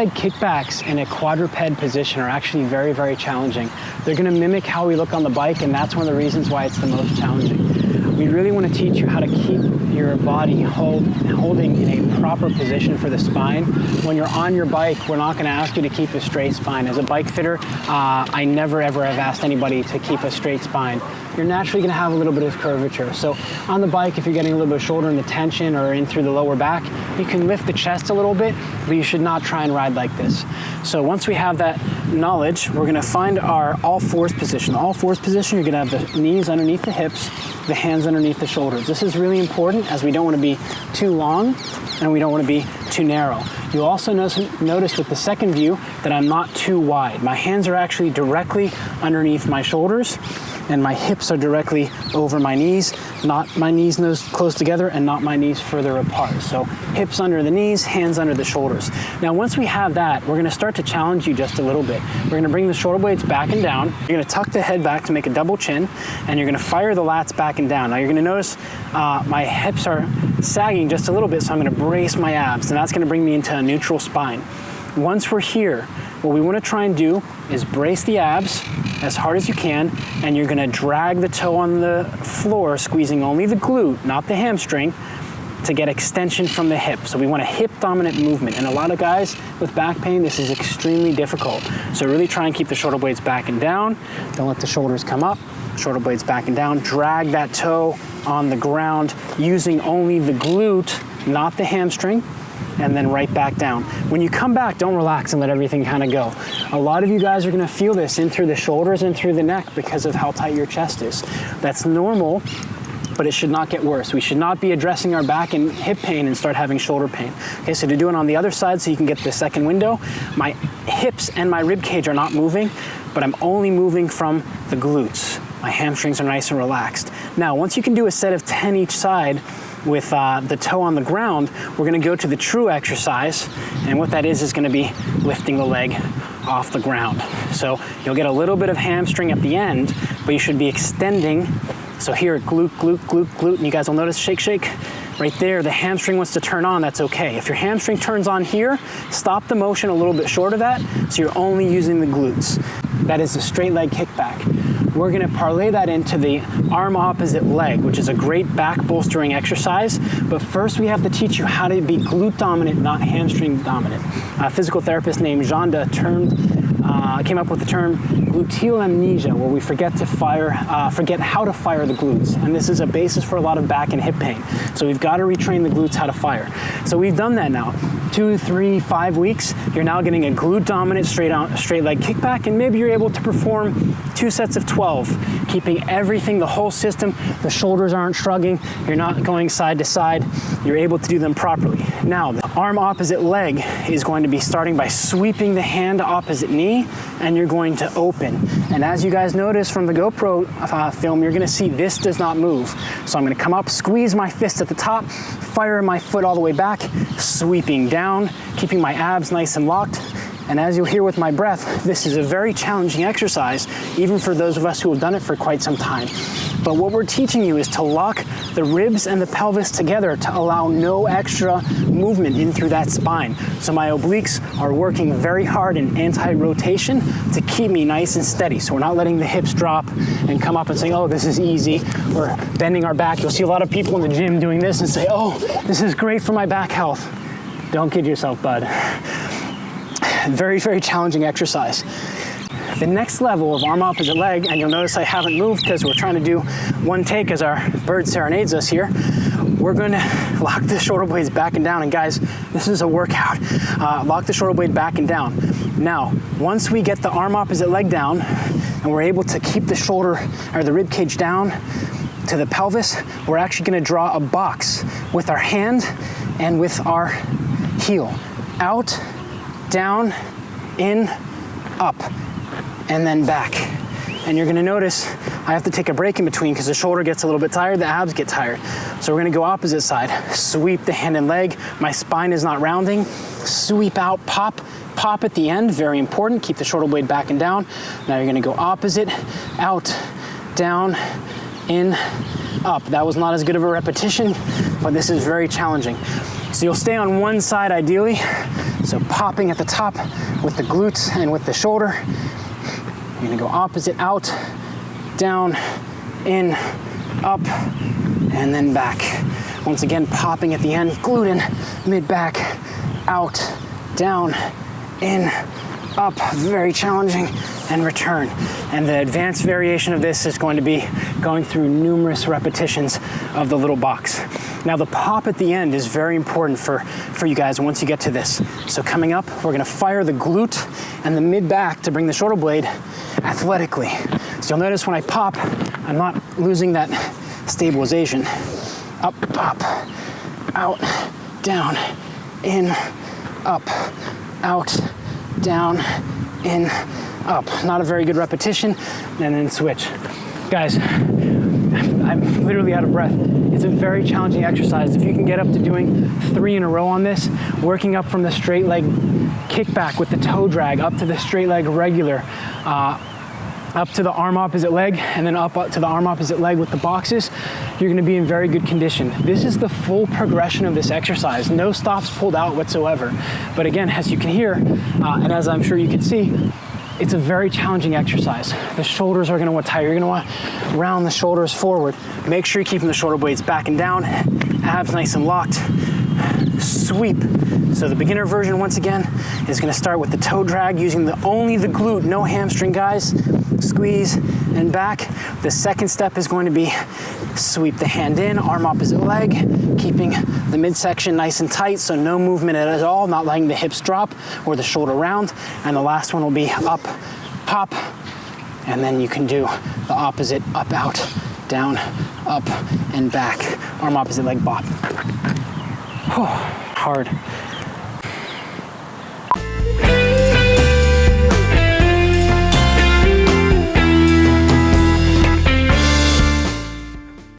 leg kickbacks in a quadruped position are actually very, very challenging. They're gonna mimic how we look on the bike, and that's one of the reasons why it's the most challenging. We really wanna teach you how to keep your body holding in a proper position for the spine. When you're on your bike, we're not gonna ask you to keep a straight spine. As a bike fitter, I never ever have asked anybody to keep a straight spine. You're naturally gonna have a little bit of curvature. So on the bike, if you're getting a little bit of shoulder in the tension or in through the lower back, you can lift the chest a little bit, but you should not try and ride like this. So once we have that knowledge, we're gonna find our all fours position. The all fours position, you're gonna have the knees underneath the hips, the hands underneath the shoulders. This is really important as we don't wanna be too long and we don't wanna be too narrow. You'll also notice with the second view that I'm not too wide. My hands are actually directly underneath my shoulders, and my hips are directly over my knees, not my knees nose close together and not my knees further apart. So hips under the knees, hands under the shoulders. Now once we have that, we're gonna start to challenge you just a little bit. We're gonna bring the shoulder blades back and down. You're gonna tuck the head back to make a double chin, and you're gonna fire the lats back and down. Now you're gonna notice my hips are sagging just a little bit, so I'm gonna brace my abs, and that's gonna bring me into a neutral spine. Once we're here, what we want to try and do is brace the abs as hard as you can, and you're going to drag the toe on the floor, squeezing only the glute, not the hamstring, to get extension from the hip. So we want a hip dominant movement, and a lot of guys with back pain, this is extremely difficult. So really try and keep the shoulder blades back and down. Don't let the shoulders come up. Shoulder blades back and down. Drag that toe on the ground using only the glute, not the hamstring, and then right back down. When you come back, don't relax and let everything kind of go. A lot of you guys are gonna feel this in through the shoulders and through the neck because of how tight your chest is. That's normal, but it should not get worse. We should not be addressing our back and hip pain and start having shoulder pain. Okay, so to do it on the other side so you can get the second window, my hips and my rib cage are not moving, but I'm only moving from the glutes. My hamstrings are nice and relaxed. Now, once you can do a set of 10 each side, with the toe on the ground, we're gonna go to the true exercise, and what that is gonna be lifting the leg off the ground. So you'll get a little bit of hamstring at the end, but you should be extending. So here, glute, glute, glute, glute, and you guys will notice, shake, shake. Right there, the hamstring wants to turn on, that's okay. If your hamstring turns on here, stop the motion a little bit short of that, so you're only using the glutes. That is a straight leg kickback. We're gonna parlay that into the arm opposite leg, which is a great back bolstering exercise. But first we have to teach you how to be glute dominant, not hamstring dominant. A physical therapist named Janda came up with the term gluteal amnesia, where we forget how to fire the glutes. And this is a basis for a lot of back and hip pain. So we've got to retrain the glutes how to fire. So we've done that now. 2, 3, 5 weeks, you're now getting a glute dominant straight leg kickback, and maybe you're able to perform 2 sets of 12, keeping everything, the whole system, the shoulders aren't shrugging, you're not going side to side, you're able to do them properly. Now, the arm opposite leg is going to be starting by sweeping the hand opposite knee, and you're going to open. And as you guys notice from the GoPro film, you're gonna see this does not move. So I'm gonna come up, squeeze my fist at the top, fire my foot all the way back, sweeping down, keeping my abs nice and locked. And as you'll hear with my breath, this is a very challenging exercise, even for those of us who have done it for quite some time. But what we're teaching you is to lock the ribs and the pelvis together to allow no extra movement in through that spine. So my obliques are working very hard in anti-rotation to keep me nice and steady. So we're not letting the hips drop and come up and saying, oh, this is easy. We're bending our back. You'll see a lot of people in the gym doing this and say, oh, this is great for my back health. Don't kid yourself, bud. Very, very challenging exercise. The next level of arm opposite leg, and you'll notice I haven't moved because we're trying to do one take as our bird serenades us here. We're going to lock the shoulder blades back and down. And guys, this is a workout. Lock the shoulder blade back and down. Now, once we get the arm opposite leg down and we're able to keep the shoulder or the rib cage down to the pelvis, we're actually going to draw a box with our hand and with our heel. Out, down, in, up, and then back. And you're gonna notice I have to take a break in between because the shoulder gets a little bit tired, the abs get tired. So we're gonna go opposite side. Sweep the hand and leg. My spine is not rounding. Sweep out, pop, pop at the end, very important. Keep the shoulder blade back and down. Now you're gonna go opposite, out, down, in, up. That was not as good of a repetition, but this is very challenging. So you'll stay on one side ideally. So popping at the top with the glutes and with the shoulder. You're gonna go opposite, out, down, in, up, and then back. Once again, popping at the end, glute in, mid back, out, down, in, up, very challenging, and return. And the advanced variation of this is going to be going through numerous repetitions of the little box. Now the pop at the end is very important for you guys once you get to this. So coming up, we're gonna fire the glute and the mid back to bring the shoulder blade athletically. So you'll notice when I pop, I'm not losing that stabilization. Up, pop, out, down, in, up, out, down, in, up. Not a very good repetition, and then switch. Guys, I'm literally out of breath. It's a very challenging exercise. If you can get up to doing 3 in a row on this, working up from the straight leg kickback with the toe drag, up to the straight leg regular, up to the arm opposite leg, and then up to the arm opposite leg with the boxes, you're gonna be in very good condition. This is the full progression of this exercise. No stops pulled out whatsoever. But again, as you can hear, and as I'm sure you can see, it's a very challenging exercise. The shoulders are gonna want tight. You're gonna want to round the shoulders forward. Make sure you're keeping the shoulder blades back and down, abs nice and locked. Sweep. So the beginner version, once again, is gonna start with the toe drag using only the glute, no hamstring, guys. Squeeze and back. The second step is going to be sweep the hand in, arm opposite leg, keeping the midsection nice and tight, so no movement at all, not letting the hips drop or the shoulder round. And the last one will be up, pop, and then you can do the opposite, up, out, down, up, and back. Arm opposite leg bop. Hard.